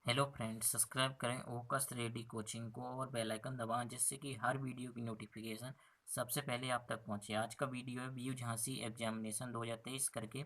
Hello friends, subscribe करें ओकस ready coaching को और बेल आइकन दबाएं जिससे कि हर वीडियो की नोटिफिकेशन सबसे पहले आप तक पहुंचे। आज का वीडियो है बीयू झांसी एग्जामिनेशन 2023 करके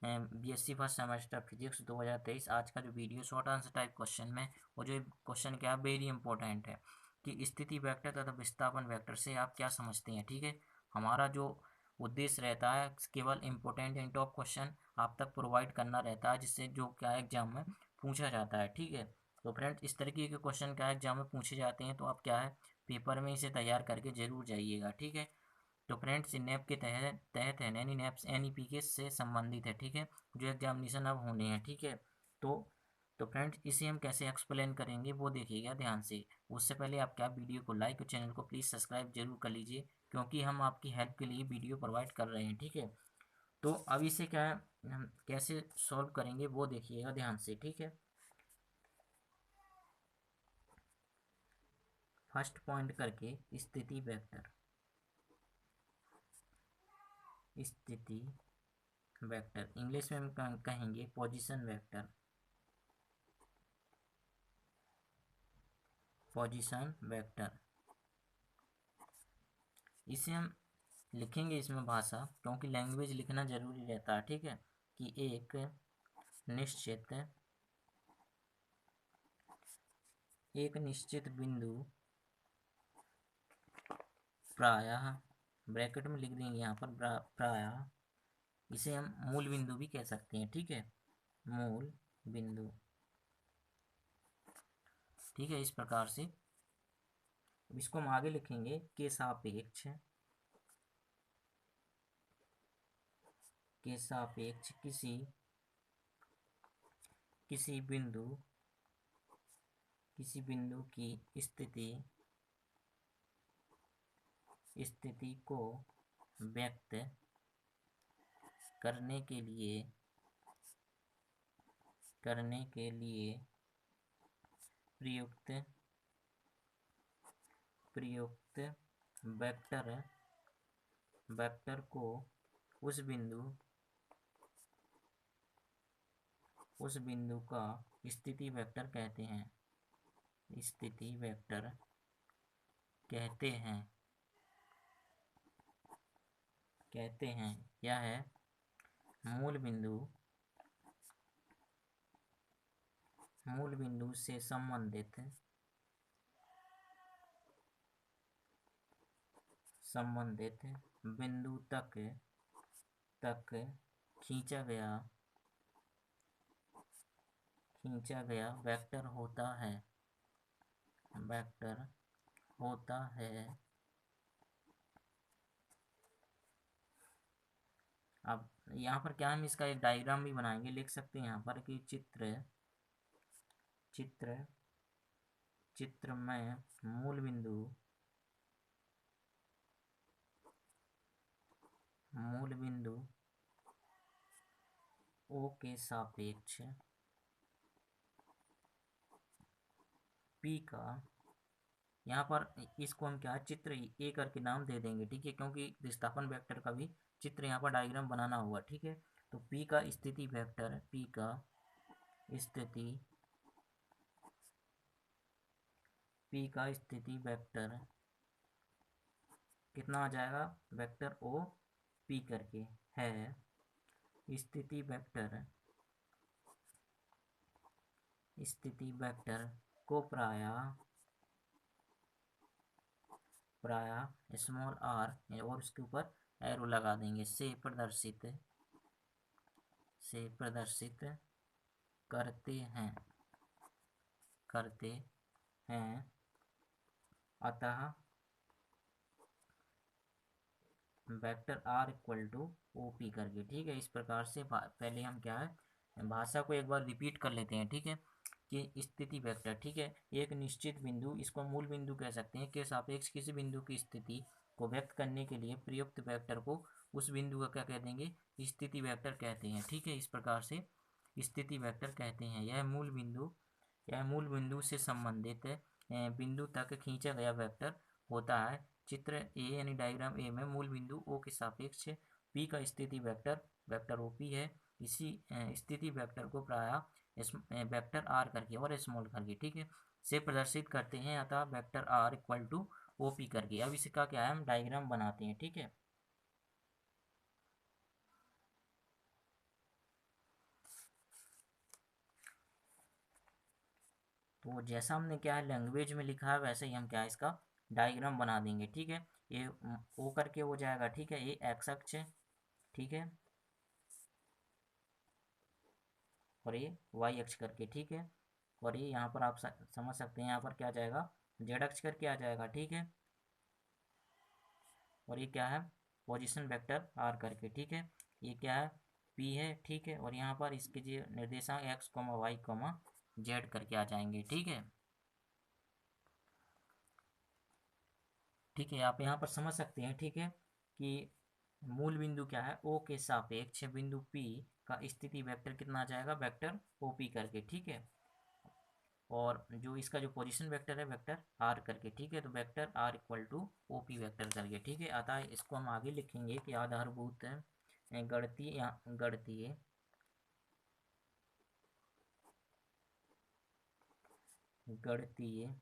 बीएससी फर्स्ट सेमेस्टर फिजिक्स 2023। आज का जो video short answer type question में वो जो क्वेश्चन क्या है वेरी इंपॉर्टेंट है कि स्थिति वेक्टर तथा विस्थापन वेक्टर से आप क्या समझते हैं। ठीक है, हमारा जो उद्देश्य रहता है केवल इंपॉर्टेंट एंड टॉप क्वेश्चन आप तक प्रोवाइड करना रहता है जिससे जो क्या एग्जाम में पूछा जाता है। ठीक है, तो फ्रेंड्स इस तरीके के क्वेश्चन क्या एग्जाम में पूछे जाते हैं तो आप क्या है पेपर में इसे तैयार करके जरूर जाइएगा। ठीक है, तो फ्रेंड्स नैप के तहत तहत है यानी नैप्स एनईपी के से संबंधित है। ठीक है, जो एग्जामिनेशन अब होने हैं। ठीक है, तो तो फ्रेंड्स इसे हम कैसे एक्सप्लेन करेंगे वो देखिएगा ध्यान से। उससे पहले आप क्या वीडियो को लाइक और चैनल को प्लीज़ सब्सक्राइब जरूर कर लीजिए क्योंकि हम आपकी हेल्प के लिए वीडियो प्रोवाइड कर रहे हैं। ठीक है, तो अब इसे क्या है हम कैसे सॉल्व करेंगे वो देखिएगा ध्यान से। ठीक है, फर्स्ट पॉइंट करके स्थिति वेक्टर, स्थिति वेक्टर इंग्लिश में हम कहेंगे पोजीशन वेक्टर, पोजीशन वेक्टर। इसे हम लिखेंगे इसमें भाषा क्योंकि लैंग्वेज लिखना जरूरी रहता है। ठीक है, कि निश्चित एक निश्चित बिंदु प्रायः, ब्रैकेट में लिख देंगे यहाँ पर प्रायः, इसे हम मूल बिंदु भी कह सकते हैं। ठीक है, मूल बिंदु। ठीक है, इस प्रकार से इसको हम आगे लिखेंगे के सापेक्ष, के सापेक्ष किसी किसी बिंदु की स्थिति को व्यक्त करने के लिए प्रयुक्त प्रयुक्त वेक्टर को उस बिंदु का स्थिति वेक्टर कहते हैं, स्थिति वेक्टर कहते हैं। यह है मूल बिंदु से संबंधित बिंदु तक खींचा गया वेक्टर होता है। अब यहाँ पर क्या हम इसका एक डायग्राम भी बनाएंगे, लिख सकते हैं यहाँ पर कि चित्र में मूल बिंदु ओ के सापेक्ष पी का, यहाँ पर इसको हम क्या चित्र ए करके नाम दे देंगे। ठीक है, क्योंकि विस्थापन वेक्टर का भी चित्र यहाँ पर डायग्राम बनाना हुआ। ठीक है, तो पी का स्थिति वेक्टर, स्थिति वेक्टर कितना आ जाएगा, वेक्टर ओ पी करके है। स्थिति वेक्टर को प्रायः स्मॉल आर और उसके ऊपर एरो लगा देंगे से प्रदर्शित करते हैं। अतः vector R equal to O P करके। ठीक है, इस प्रकार से पहले हम क्या है भाषा को एक बार रिपीट कर लेते हैं। ठीक है, कि स्थिति वेक्टर, ठीक है, एक निश्चित बिंदु, इसको मूल बिंदु कह सकते हैं, के सापेक्ष किसी बिंदु की स्थिति को व्यक्त करने के लिए प्रयुक्त वेक्टर को उस बिंदु का क्या कह देंगे, स्थिति वेक्टर कहते हैं। ठीक है, इस प्रकार से स्थिति वेक्टर कहते हैं। यह मूल बिंदु से संबंधित बिंदु तक खींचा गया वेक्टर होता है। चित्र ए यानी डायग्राम ए में मूल बिंदु ओ के सापेक्ष पी का स्थिति वेक्टर ओपी है। इसी स्थिति वेक्टर को प्रायः वेक्टर आर करके और स्मॉल करके, ठीक है, से प्रदर्शित करते हैं, अतः vector R equal to OP करके। अब इसका क्या है, हम डायग्राम बनाते हैं, ठीक है। तो जैसा हमने क्या है लैंग्वेज में लिखा है वैसे ही हम क्या है इसका डायग्राम बना देंगे, ठीक है। ये ओ करके हो जाएगा, ठीक है, ये एक्स अक्ष है, ठीक है, और ये वाई अक्ष करके, ठीक है, और ये यहाँ पर आप समझ सकते हैं यहाँ पर क्या जाएगा, जेड अक्ष करके आ जाएगा, ठीक है, और ये क्या है पोजीशन वेक्टर आर करके, ठीक है, ये क्या है पी है, ठीक है, और यहाँ पर इसके जो निर्देशांक x comma y comma z करके आ जाएंगे, ठीक है। ठीक है, आप यहाँ पर समझ सकते हैं, ठीक है, कि मूल बिंदु क्या है ओ के सापेक्ष बिंदु पी का स्थिति वेक्टर कितना आ जाएगा, वेक्टर ओपी करके, ठीक है, और जो इसका जो पोजीशन वेक्टर है वेक्टर आर करके, ठीक है, तो vector R equal to OP vector करके, ठीक है। अतः इसको हम आगे लिखेंगे कि आधारभूत गणितीय गणितीय गणितीय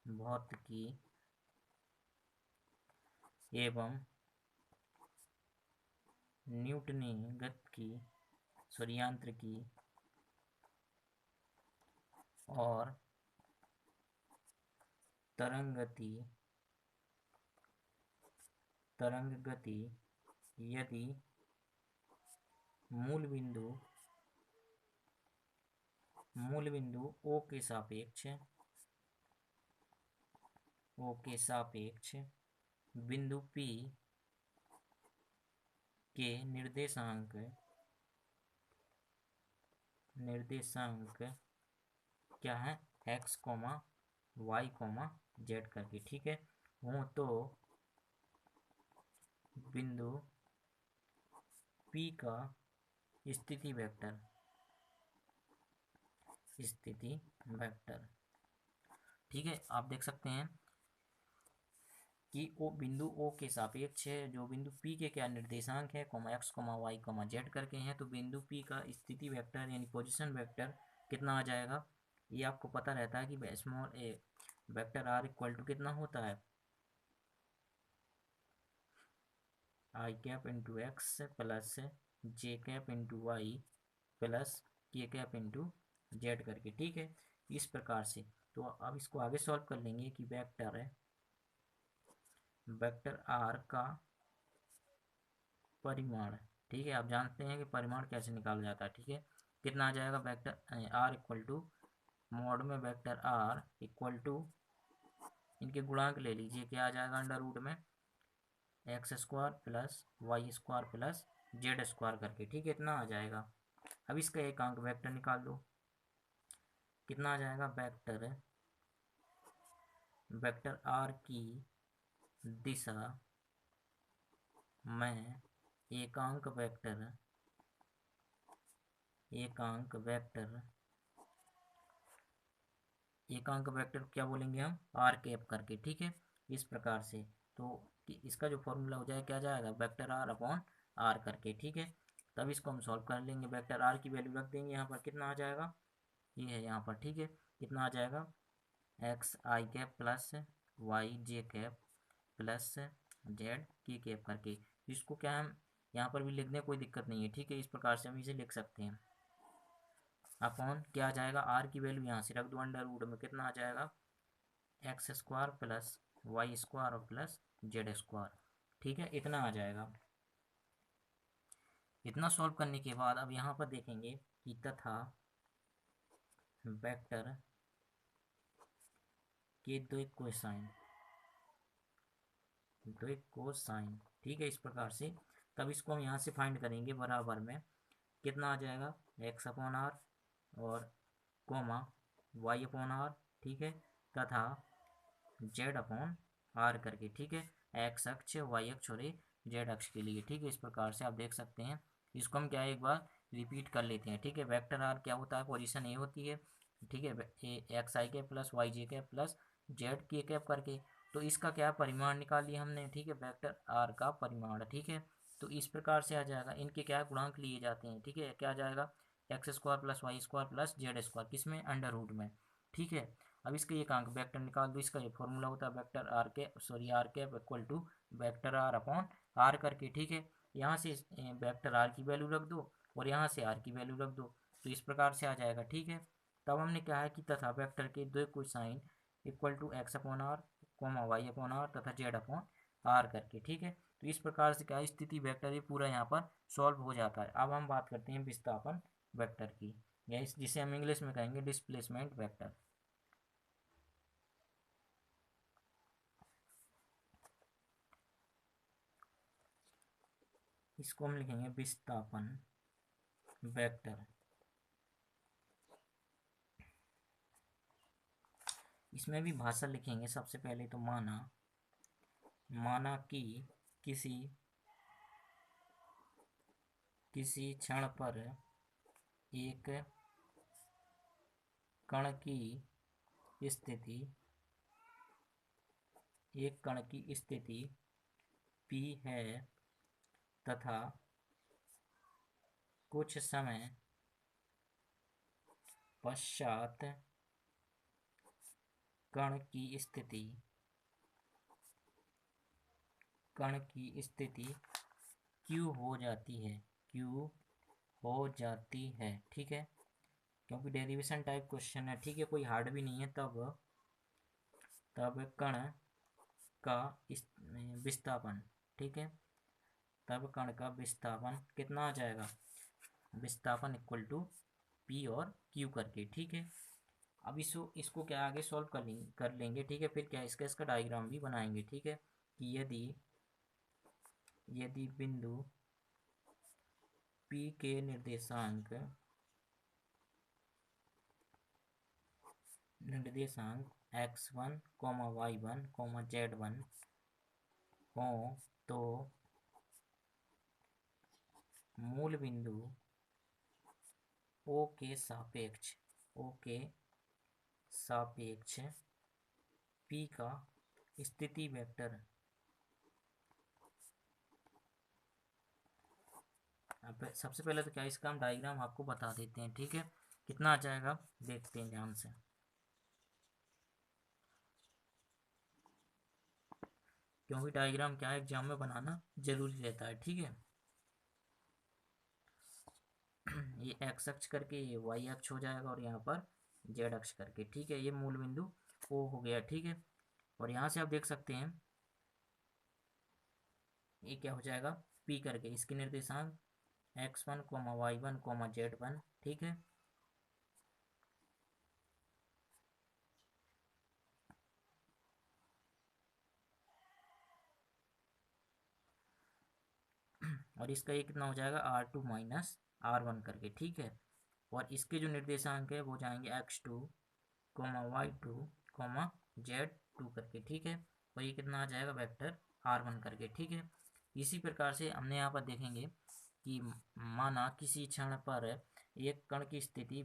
भौतिकी एवं न्यूटनी गतिकी सूर्यांत्रिकी और तरंग गति यदि मूल बिंदु ओ के सापेक्ष बिंदु P के निर्देशांक क्या है x comma y comma z करके, ठीक है, हो तो बिंदु P का स्थिति वेक्टर ठीक है। आप देख सकते हैं कि ओ बिंदु ओ के सापेक्ष है, जो बिंदु P के क्या निर्देशांक है comma x comma y comma z करके हैं, तो बिंदु P का स्थिति वेक्टर यानी पोजीशन वेक्टर कितना आ जाएगा, ये आपको पता रहता है कि small A vector R equal to कितना होता है, I cap into x plus J cap into y plus K cap into z करके, ठीक है, इस प्रकार से। तो अब इसको आगे सॉल्व कर लेंगे कि वेक्टर आर का परिमाण, ठीक है, आप जानते हैं कि परिमाण कैसे निकाला जाता है, ठीक है, कितना आ जाएगा vector R equal to mod में वेक्टर आर इक्वल टू इनके गुणांक ले लीजिए, क्या आ जाएगा अंडर रूट में x square plus y square plus z square करके, ठीक है, इतना आ जाएगा। अब इसका एक अंक वेक्टर निकाल लो, कितना आ जाएगा वेक्टर आर की दिशा में एकांक वेक्टर क्या बोलेंगे हम आर कैप करके, ठीक है, इस प्रकार से। तो इसका जो फॉर्मूला हो जाए क्या जाएगा वेक्टर आर अपॉन आर करके, ठीक है। तब इसको हम सॉल्व कर लेंगे, वेक्टर आर की वैल्यू रख देंगे यहाँ पर, कितना आ जाएगा ये है यहाँ पर, ठीक है, कितना आ जाएगा एक्स आई कैप प्लस वाई जे कैप प्लस जेड के कैप करके। इसको क्या हम यहाँ पर भी लिख दें कोई दिक्कत नहीं है, ठीक है, इस प्रकार से हम इसे लिख सकते हैं। अपॉन क्या आ जाएगा आर की वैल्यू यहाँ से रख दो अंडर रूट में, कितना आ जाएगा x square plus y square plus z square, ठीक है, इतना आ जाएगा। इतना सॉल्व करने के बाद अब यहाँ पर देखेंगे कि तथा वेक्टर के दो कोसाइन, ठीक है, इस प्रकार से। तब इसको हम यहाँ से फाइंड करेंगे बराबर में कितना आ जाएगा एक्स अपॉन आर और कोमा वाई अपॉन आर, ठीक है, तथा जेड अपॉन आर करके, ठीक है, एक्स अक्ष वाई अक्ष और जेड अक्ष के लिए, ठीक है, इस प्रकार से आप देख सकते हैं। इसको हम क्या है एक बार रिपीट कर लेते हैं, ठीक है, वेक्टर आर क्या होता है पोजीशन ए होती है, ठीक है, एक्स आई कैप प्लस वाई जे कैप प्लस जेड के कैप करके। तो इसका क्या परिमाण निकाल लिया हमने, ठीक है, वेक्टर आर का परिमाण, ठीक है, तो इस प्रकार से आ जाएगा, इनके क्या गुणांक लिए जाते हैं, ठीक है, क्या आ जाएगा, x square plus y square plus z square, किसमें, अंडर रूट में, ठीक है। अब इसके एक अंक वेक्टर निकाल दो, इसका ये फॉर्मूला होता है वेक्टर आर के sorry R cap equal to vector R upon R करके, ठीक है। यहाँ से वेक्टर आर की वैल्यू रख दो और यहाँ से आर की वैल्यू रख दो, तो इस प्रकार से आ जाएगा, ठीक है। तब हमने क्या है कि तथा वेक्टर के दो cosine equal to x upon R comma y upon R तथा जेड अपॉन आर करके, ठीक है। तो इस प्रकार से क्या स्थिति वेक्टर ये पूरा यहाँ पर सॉल्व हो जाता है। अब हम बात करते हैं विस्थापन वेक्टर की, या जिसे हम इंग्लिश में कहेंगे डिस्प्लेसमेंट वेक्टर। इसको हम लिखेंगे विस्थापन वेक्टर। इसमें भी भाषा लिखेंगे। सबसे पहले तो माना कि किसी क्षण पर एक कण की स्थिति P है तथा कुछ समय पश्चात कण की स्थिति Q हो जाती है, ठीक है, क्योंकि डेरिवेशन टाइप क्वेश्चन है, ठीक है, कोई हार्ड भी नहीं है। तब कण का विस्थापन, ठीक है, तब कण का विस्थापन कितना आ जाएगा, विस्थापन इक्वल टू P और Q करके, ठीक है। अब इसको क्या आगे सॉल्व कर लेंगे, ठीक है। फिर क्या इसका डायग्राम भी बनाएंगे, ठीक है, कि यदि बिंदु P के निर्देशांक x1, y1, z1 हो तो मूल बिंदु O के सापेक्ष P का स्थिति वेक्टर, अब सबसे पहले तो क्या इसका हम डायग्राम आपको बता देते हैं, ठीक है, कितना आ जाएगा देखते हैं ध्यान से, क्योंकि डायग्राम क्या है एग्जाम में बनाना जरूरी रहता है, ठीक है। ये एक्स अक्ष करके ये वाई अक्ष हो जाएगा और यहाँ पर जेड अक्ष करके, ठीक है, ये मूल बिंदु ओ हो गया, ठीक है। और यहाँ से आप देख सकते हैं ये क्या हो जाएगा पी करके, इसके निर्देशांक x1, y1, z1, ठीक है। और इसका ये कितना हो जाएगा R2 माइनस R1 करके, ठीक है। और इसके जो निर्देशांक है वो जाएंगे x2, y2, z2 करके, ठीक है। और ये कितना आ जाएगा वेक्टर R1 करके, ठीक है। इसी प्रकार से हमने यहाँ पर देखेंगे कि माना किसी क्षण पर एक कण की स्थिति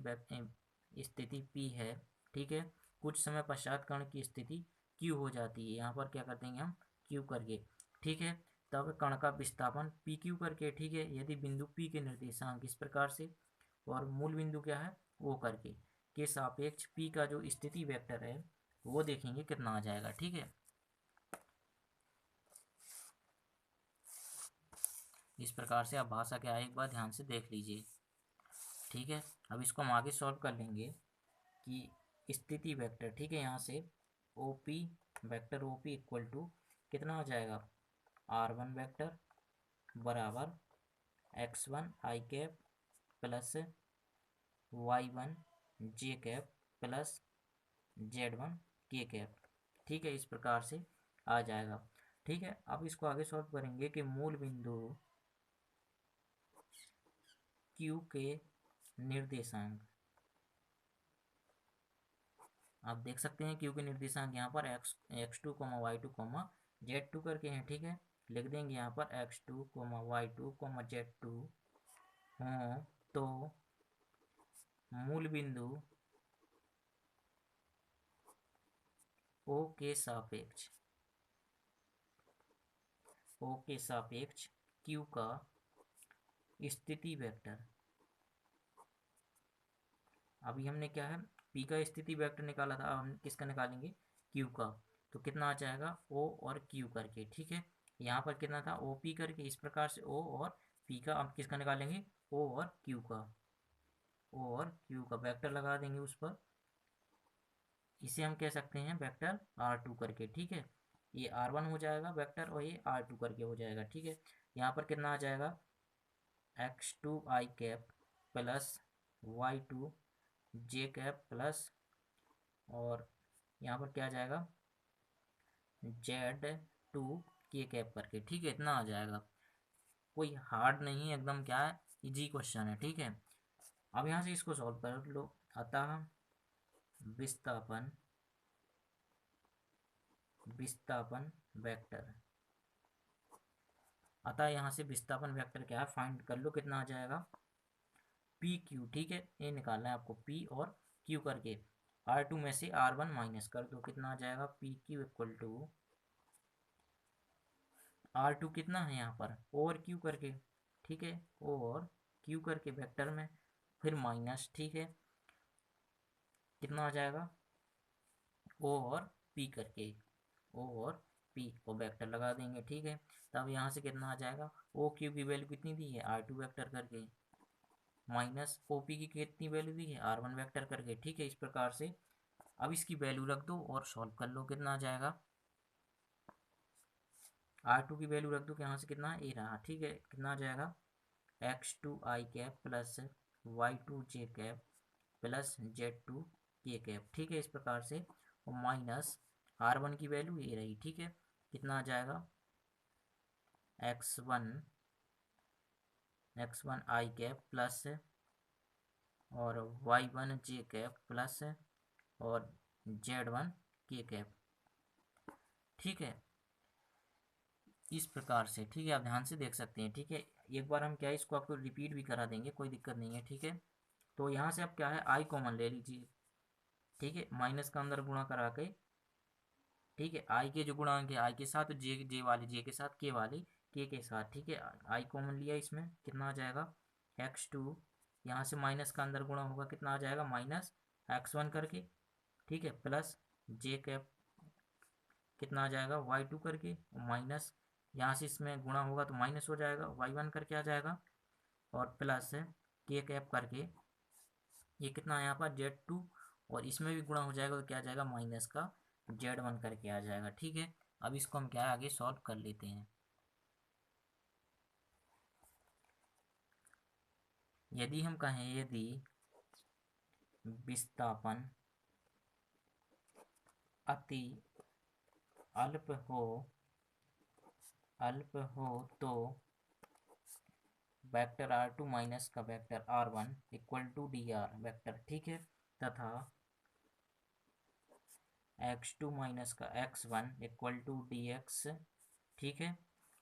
P है, ठीक है, कुछ समय पश्चात कण की स्थिति Q हो जाती है, यहाँ पर क्या कर देंगे हम Q करके, ठीक है। तब कण का विस्थापन PQ करके, ठीक है, यदि बिंदु P के निर्देशांक इस प्रकार से और मूल बिंदु क्या है O करके के सापेक्ष P का जो स्थिति वेक्टर है वो देखेंगे कितना आ जाएगा, ठीक है। इस प्रकार से आप भाषा क्या है एक बार ध्यान से देख लीजिए, ठीक है। अब इसको हम आगे सॉल्व कर लेंगे कि स्थिति वेक्टर, ठीक है, यहाँ से OP vector OP equal to कितना हो जाएगा R1 वेक्टर बराबर x1 i cap plus y1 j cap plus z1 k cap, ठीक है, इस प्रकार से आ जाएगा, ठीक है। अब इसको आगे सॉल्व करेंगे कि मूल बिंदु Q के निर्देशांक, आप देख सकते हैं Q के निर्देशांक यहाँ पर x2, y2, z2 करके हैं, ठीक है। लिख देंगे यहाँ पर x2, y2, z2 हो तो मूल बिंदु O के सापेक्ष क्यू का स्थिति वेक्टर, अभी हमने क्या है पी का स्थिति वेक्टर निकाला था, अब हम किसका निकालेंगे क्यू का। तो कितना आ जाएगा ओ और क्यू करके, ठीक है। यहाँ पर कितना था ओ पी करके, इस प्रकार से ओ और पी का अब किसका निकालेंगे ओ और क्यू का, ओ और क्यू का वेक्टर लगा देंगे उस पर। इसे हम कह सकते हैं वेक्टर R2 करके, ठीक है। ये R1 हो जाएगा वेक्टर और ये R2 करके हो जाएगा, ठीक है। यहाँ पर कितना आ जाएगा x2 i cap plus y2 j cap plus, और यहाँ पर क्या आ जाएगा Z2 k कैप करके, ठीक है। इतना आ जाएगा, कोई हार्ड नहीं है एकदम, क्या है इजी क्वेश्चन है, ठीक है। अब यहाँ से इसको सॉल्व कर लो। अतः विस्थापन वेक्टर, अतः यहाँ से विस्थापन वेक्टर क्या है फाइंड कर लो, कितना आ जाएगा पी क्यू, ठीक है। ये निकालना है आपको पी और क्यू करके। R2 में से R1 माइनस कर दो, कितना आ जाएगा P Q equal to R2 कितना है यहाँ पर O और Q करके, ठीक है। O और Q करके वेक्टर में, फिर माइनस, ठीक है। कितना आ जाएगा O और P करके, O और P को वेक्टर लगा देंगे, ठीक है। तब यहाँ से कितना आ जाएगा O Q की वैल्यू कितनी दी है R2 वेक्टर करके, माइनस O P की कितनी वैल्यू दी है R1 वेक्टर करके, ठीक है। इस प्रकार से अब इसकी वैल्यू रख दो और सॉल्व कर लो, कितना आ जाएगा R2 की वैल्यू रख दो कि यहाँ से कितना ए रहा, ठीक है। कितना आ जाएगा x2 i cap plus y2 j cap plus z2 k cap, ठीक है। इस प्रकार से, और माइनस R1 की वैल्यू ये रही, ठीक है। कितना आ जाएगा x1 i कैप प्लस और y1 j कैप प्लस और z1 k कैप, ठीक है। इस प्रकार से, ठीक है, आप ध्यान से देख सकते हैं, ठीक है। एक बार हम क्या है इसको आपको रिपीट भी करा देंगे, कोई दिक्कत नहीं है, ठीक है। तो यहाँ से आप क्या है आई कॉमन ले लीजिए, ठीक है। माइनस का अंदर गुणा करा के, ठीक है, आई के जो गुणांक है आई के साथ, जे जे वाले जे के साथ, के वाले के साथ, ठीक है। आई कॉमन लिया, इसमें कितना आ जाएगा x2, यहाँ से माइनस का अंदर गुणा होगा, कितना आ जाएगा माइनस x1 करके, ठीक है, प्लस जे कैप कितना आ जाएगा y2 करके, माइनस यहाँ से इसमें गुणा होगा तो माइनस हो जाएगा y1 करके आ जाएगा, और प्लस के कैप करके ये कितना है यहाँ पर Z2, और इसमें भी गुणा हो जाएगा तो क्या आ जाएगा माइनस का Z1 करके आ जाएगा, ठीक है। अब इसको हम क्या है आगे सॉल्व कर लेते हैं। यदि हम कहें यदि विस्थापन अति अल्प हो तो वेक्टर R2 माइनस का vector R1 equal to dr vector, ठीक है, तथा x2 माइनस का x1 इक्वल टू dx, ठीक है,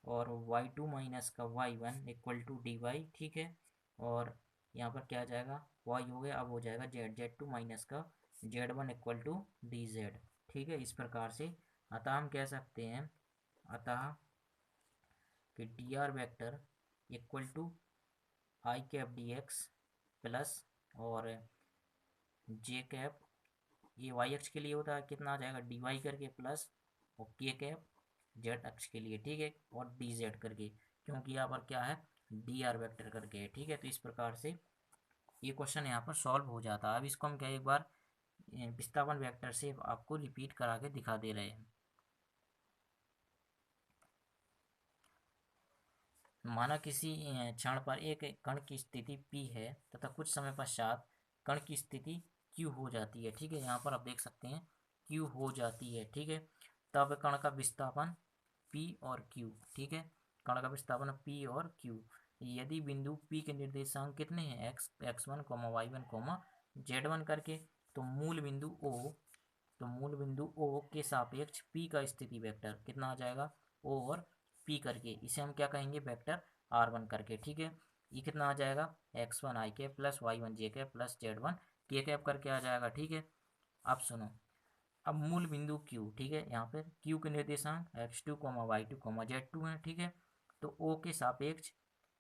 और y2 माइनस का y1 इक्वल टू dy, ठीक है। और यहाँ पर क्या आ जाएगा y हो गया, अब हो जाएगा z2 माइनस का z1 इक्वल टू dz, ठीक है। इस प्रकार से अतः हम कह सकते हैं अतः कि dr vector equal to I cap D x plus और जे कैप, ये वाई अक्ष के लिए होता है, कितना आ जाएगा डी वाई करके प्लस और के कैप जेड अक्ष के लिए, ठीक है, और डी जेड करके, क्योंकि यहाँ पर क्या है डी आर वैक्टर करके है, ठीक है। तो इस प्रकार से ये क्वेश्चन यहाँ पर सॉल्व हो जाता है। अब इसको हम क्या एक बार विस्थापन वेक्टर से आपको रिपीट करा के दिखा दे रहे हैं। माना किसी क्षण पर एक कण की स्थिति P है तथा कुछ समय पश्चात कण की स्थिति Q हो जाती है, ठीक है। यहाँ पर आप देख सकते हैं Q हो जाती है, ठीक है। तब कण का विस्थापन P और Q, ठीक है, कण का विस्थापन P और Q। यदि बिंदु P के निर्देशांक कितने हैं x1, y1, z1 करके, तो मूल बिंदु O के सापेक्ष P का स्थिति वेक्टर कितना आ जाएगा O और P करके, इसे हम क्या कहेंगे वेक्टर R1 करके, ठीक है। ये कितना आ जाएगा x1 i cap plus y1 j cap plus z1 k cap करके आ जाएगा, ठीक है। अब सुनो, अब मूल बिंदु Q, ठीक है, यहाँ पे Q के निर्देशांक x2, y2, z2 है, ठीक है। तो ओ के सापेक्ष,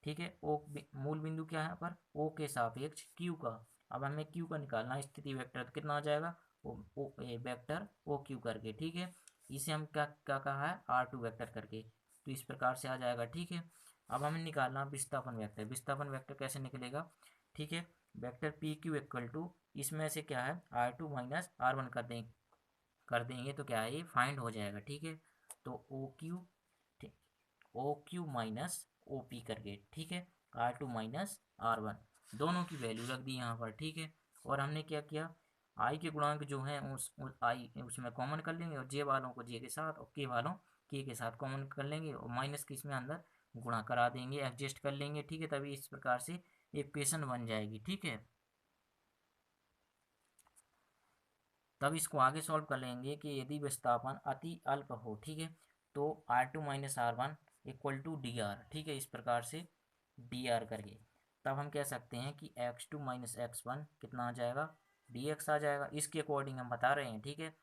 ठीक है, ओ मूल बिंदु क्या है यहाँ पर, ओ के सापेक्ष क्यू का। अब हमें क्यू का निकालना, स्थिति वेक्टर तो कितना आ जाएगा, ओ वेक्टर ओ क्यू करके, ठीक है। इसे हम क्या क्या कहा है, R2 वेक्टर करके, तो इस प्रकार से आ जाएगा, ठीक है। अब हमें निकालना विस्थापन वेक्टर। विस्थापन वेक्टर कैसे निकलेगा, ठीक है, vector P Q equal to, इसमें से क्या है R2 माइनस R1 कर देंगे तो क्या है, ये फाइंड हो जाएगा, ठीक है। तो O Q, O Q minus O P करके, ठीक है, R2 माइनस R1 दोनों की वैल्यू रख दी यहाँ पर, ठीक है। और हमने क्या किया, आई के गुणांक जो हैं उस आई उसमें कॉमन कर लेंगे, और जे वालों को जे के साथ और के वालों के साथ कॉमन कर लेंगे, और माइनस के इसमें अंदर गुणा करा देंगे, एडजस्ट कर लेंगे, ठीक है। तभी इस प्रकार से इक्वेशन बन जाएगी, ठीक है। तब इसको आगे सॉल्व कर लेंगे कि यदि विस्थापन अति अल्प हो, ठीक है, तो R2 minus R1 equal to D R, ठीक है, इस प्रकार से डी आर करके, तब हम कह सकते हैं कि x2 माइनस x1 कितना आ जाएगा, dx आ जाएगा। इसके अकॉर्डिंग हम बता रहे हैं, ठीक है,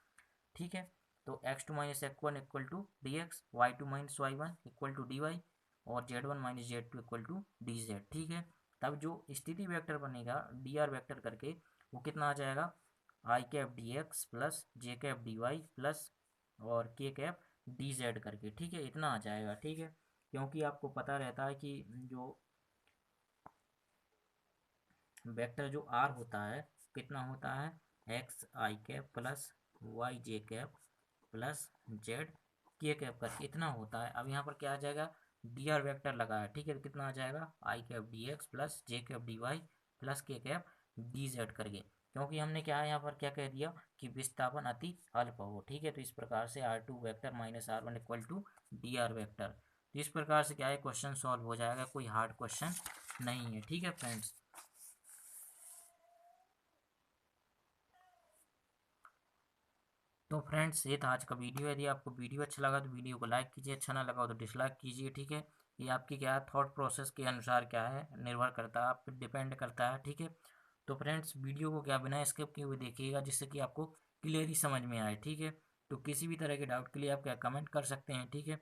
ठीक है। तो x2 minus x1 equal to D x, y2 minus y1 equal to D y, और z1 minus z2 equal to D z, ठीक है। तब जो स्थिति वेक्टर बनेगा डी आर वेक्टर करके, वो कितना आ जाएगा, आई cap D x plus J cap D Y plus और के कैप डी जेड करके, ठीक है, इतना आ जाएगा, ठीक है। क्योंकि आपको पता रहता है कि जो वेक्टर जो आर होता है कितना होता है, एक्स आई कैप प्लस वाई जे कैप प्लस जेड के कैप करके इतना होता है। अब यहाँ पर क्या आ जाएगा, डी आर वैक्टर लगा है, ठीक है, तो कितना आ जाएगा, आई cap D x plus J cap D Y plus K cap D Z करके, क्योंकि हमने क्या है यहाँ पर क्या कह दिया कि विस्थापन अति अल्प हो, ठीक है। तो इस प्रकार से R2 vector minus R1 equal to D R vector, तो इस प्रकार से क्या है क्वेश्चन सॉल्व हो जाएगा, कोई हार्ड क्वेश्चन नहीं है, ठीक है फ्रेंड्स। तो फ्रेंड्स ये था आज का वीडियो। यदि आपको वीडियो अच्छा लगा तो वीडियो को लाइक कीजिए, अच्छा ना लगा तो डिसलाइक कीजिए, ठीक है। ये आपकी क्या है थॉट प्रोसेस के अनुसार क्या है निर्भर करता है, आप पे डिपेंड करता है, ठीक है। तो फ्रेंड्स वीडियो को क्या बिना स्किप किए हुए देखिएगा, जिससे कि आपको क्लियरली समझ में आए, ठीक है। तो किसी भी तरह के डाउट के लिए आप क्या कमेंट कर सकते हैं, ठीक है।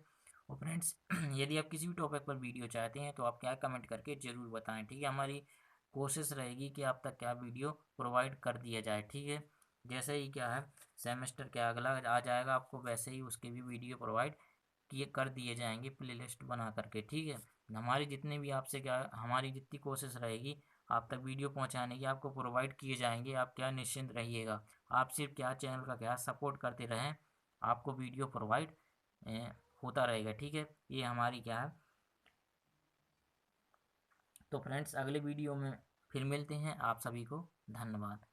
और फ्रेंड्स यदि आप किसी भी टॉपिक पर वीडियो चाहते हैं तो आप क्या कमेंट करके ज़रूर बताएं, ठीक है। हमारी कोशिश रहेगी कि आप तक क्या वीडियो प्रोवाइड कर दिया जाए, ठीक है। जैसे ही क्या है सेमेस्टर क्या अगला आ जाएगा, आपको वैसे ही उसके भी वीडियो प्रोवाइड किए कर दिए जाएंगे प्लेलिस्ट बना करके, ठीक है। हमारी जितने भी आपसे क्या हमारी जितनी कोशिश रहेगी आप तक वीडियो पहुंचाने की, आपको प्रोवाइड किए जाएंगे, आप क्या निश्चिंत रहिएगा। आप सिर्फ क्या चैनल का क्या सपोर्ट करते रहें, आपको वीडियो प्रोवाइड होता रहेगा, ठीक है। ये हमारी क्या है। तो फ्रेंड्स अगले वीडियो में फिर मिलते हैं, आप सभी को धन्यवाद।